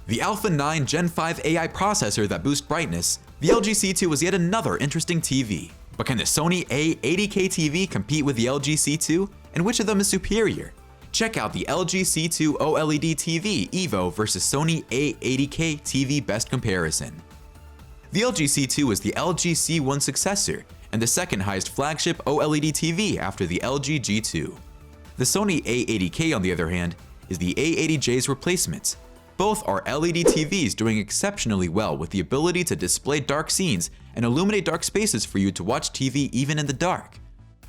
The Alpha 9 Gen 5 AI processor that boosts brightness, the LG C2 was yet another interesting TV. But can the Sony A80K TV compete with the LG C2? And which of them is superior? Check out the LG C2 OLED TV Evo versus Sony A80K TV best comparison. The LG C2 is the LG C1 successor and the second highest flagship OLED TV after the LG G2. The Sony A80K, on the other hand, is the A80J's replacement. Both are LED TVs doing exceptionally well with the ability to display dark scenes and illuminate dark spaces for you to watch TV even in the dark.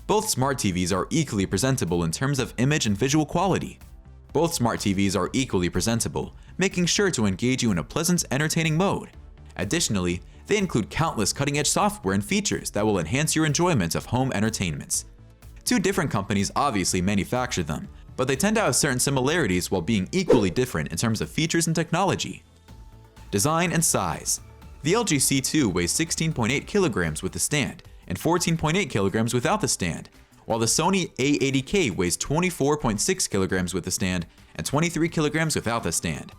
Both smart TVs are equally presentable in terms of image and visual quality. Both smart TVs are equally presentable, making sure to engage you in a pleasant, entertaining mode. Additionally, they include countless cutting-edge software and features that will enhance your enjoyment of home entertainment. Two different companies obviously manufacture them, but they tend to have certain similarities while being equally different in terms of features and technology. Design and size. The LG C2 weighs 16.8 kilograms with the stand and 14.8 kilograms without the stand, while the Sony A80K weighs 24.6 kilograms with the stand and 23 kilograms without the stand.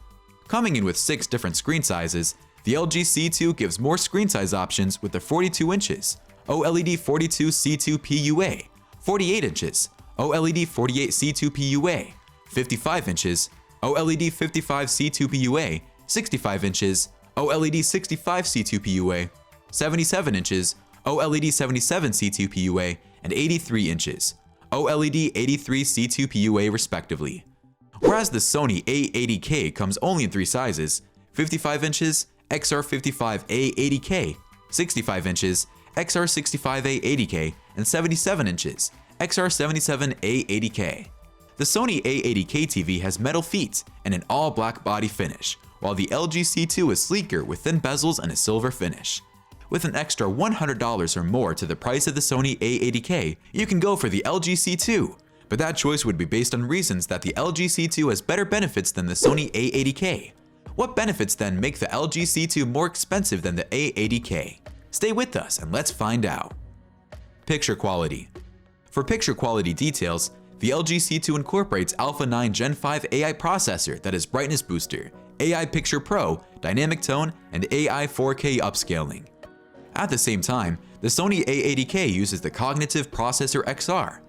Coming in with 6 different screen sizes, the LG C2 gives more screen size options with the 42 inches, OLED 42 C2 PUA, 48 inches, OLED 48 C2 PUA, 55 inches, OLED 55 C2 PUA, 65 inches, OLED 65 C2 PUA, 77 inches, OLED 77 C2 PUA, and 83 inches, OLED 83 C2 PUA respectively. Whereas the Sony A80K comes only in 3 sizes, 55 inches, XR55A80K, 65 inches, XR65A80K, and 77 inches, XR77A80K. The Sony A80K TV has metal feet and an all-black body finish, while the LG C2 is sleeker with thin bezels and a silver finish. With an extra $100 or more to the price of the Sony A80K, you can go for the LG C2, but that choice would be based on reasons that the LG C2 has better benefits than the Sony A80K. What benefits then make the LG C2 more expensive than the A80K? Stay with us and let's find out. Picture quality. For picture quality details, the LG C2 incorporates Alpha 9 Gen 5 AI processor that is brightness booster, AI Picture Pro, dynamic tone, and AI 4K upscaling. At the same time, the Sony A80K uses the Cognitive Processor XR.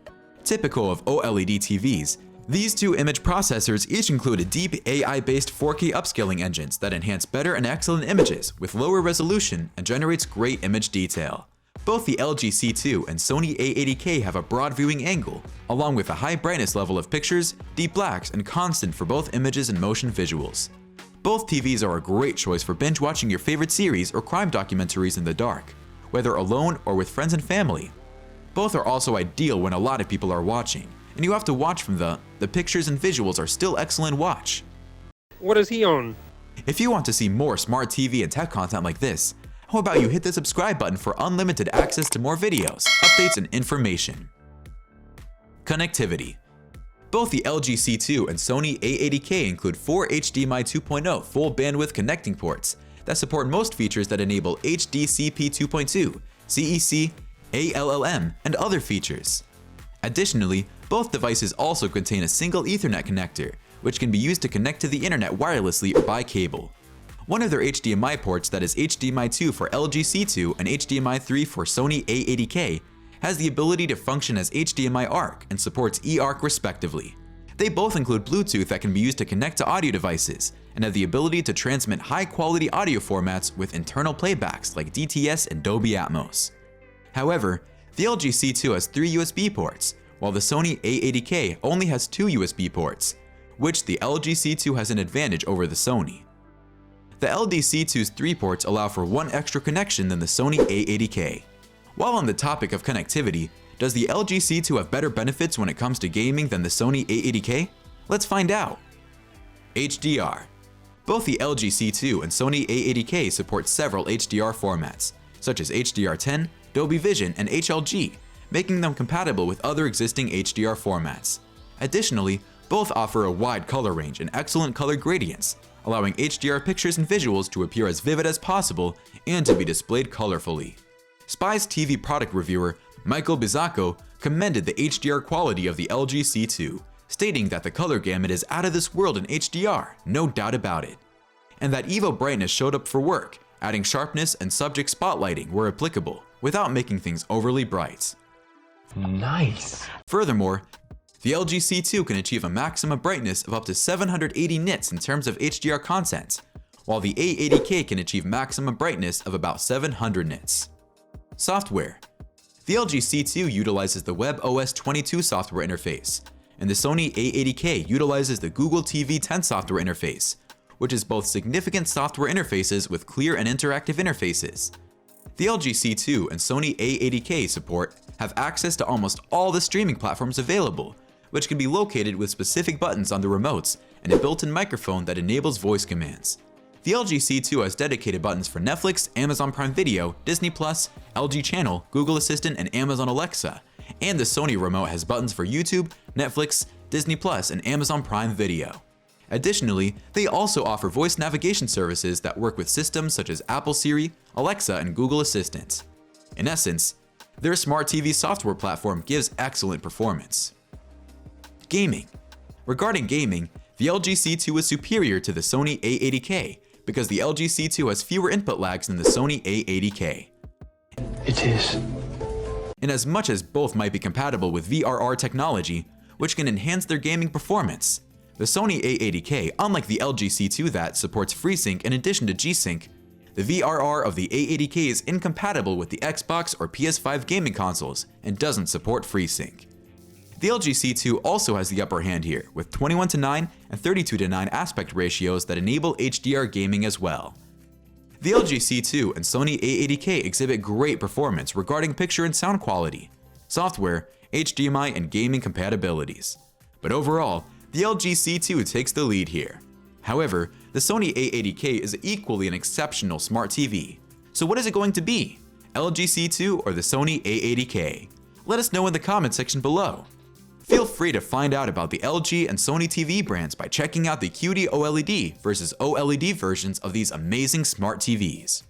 Typical of OLED TVs, these two image processors each include a deep AI-based 4K upscaling engines that enhance better and excellent images with lower resolution and generates great image detail. Both the LG C2 and Sony A80K have a broad viewing angle, along with a high brightness level of pictures, deep blacks, and constant for both images and motion visuals. Both TVs are a great choice for binge watching your favorite series or crime documentaries in the dark, whether alone or with friends and family. Both are also ideal when a lot of people are watching, and you have to watch from the pictures and visuals are still excellent watch. What does he own? If you want to see more smart TV and tech content like this, how about you hit the subscribe button for unlimited access to more videos, updates, and information. Connectivity. Both the LG C2 and Sony A80K include 4 HDMI 2.0 full bandwidth connecting ports that support most features that enable HDCP 2.2, CEC, ALLM, and other features. Additionally, both devices also contain a single Ethernet connector, which can be used to connect to the internet wirelessly or by cable. One of their HDMI ports that is HDMI 2 for LG C2 and HDMI 3 for Sony A80K has the ability to function as HDMI ARC and supports eARC respectively. They both include Bluetooth that can be used to connect to audio devices and have the ability to transmit high-quality audio formats with internal playbacks like DTS and Dolby Atmos. However, the LG C2 has 3 USB ports, while the Sony A80K only has 2 USB ports, which the LG C2 has an advantage over the Sony. The LG C2's 3 ports allow for 1 extra connection than the Sony A80K. While on the topic of connectivity, does the LG C2 have better benefits when it comes to gaming than the Sony A80K? Let's find out. HDR. Both the LG C2 and Sony A80K support several HDR formats, such as HDR10, Dolby Vision, and HLG, making them compatible with other existing HDR formats. Additionally, both offer a wide color range and excellent color gradients, allowing HDR pictures and visuals to appear as vivid as possible and to be displayed colorfully. Spy's TV product reviewer, Michael Bizzacco, commended the HDR quality of the LG C2, stating that the color gamut is out of this world in HDR, no doubt about it. and that Evo brightness showed up for work, adding sharpness and subject spotlighting where applicable, without making things overly bright. Nice. Furthermore, the LG C2 can achieve a maximum brightness of up to 780 nits in terms of HDR content, while the A80K can achieve maximum brightness of about 700 nits. Software. The LG C2 utilizes the WebOS 22 software interface, and the Sony A80K utilizes the Google TV 10 software interface, which is both significant software interfaces with clear and interactive interfaces. The LG C2 and Sony A80K support have access to almost all the streaming platforms available, which can be located with specific buttons on the remotes and a built-in microphone that enables voice commands. The LG C2 has dedicated buttons for Netflix, Amazon Prime Video, Disney+, LG Channel, Google Assistant, and Amazon Alexa, and the Sony remote has buttons for YouTube, Netflix, Disney+, and Amazon Prime Video. Additionally, they also offer voice navigation services that work with systems such as Apple Siri, Alexa, and Google Assistant. In essence, their smart TV software platform gives excellent performance. Gaming. Regarding gaming, the LG C2 is superior to the Sony A80K because the LG C2 has fewer input lags than the Sony A80K. It is. In as much as both might be compatible with VRR technology, which can enhance their gaming performance, the Sony A80K, unlike the LG C2 that supports FreeSync in addition to G-Sync, the VRR of the A80K is incompatible with the Xbox or PS5 gaming consoles and doesn't support FreeSync. The LG C2 also has the upper hand here, with 21:9 and 32:9 aspect ratios that enable HDR gaming as well. The LG C2 and Sony A80K exhibit great performance regarding picture and sound quality, software, HDMI, and gaming compatibilities. But overall, the LG C2 takes the lead here. However, the Sony A80K is equally an exceptional smart TV. So what is it going to be? LG C2 or the Sony A80K? Let us know in the comment section below. Feel free to find out about the LG and Sony TV brands by checking out the QD OLED versus OLED versions of these amazing smart TVs.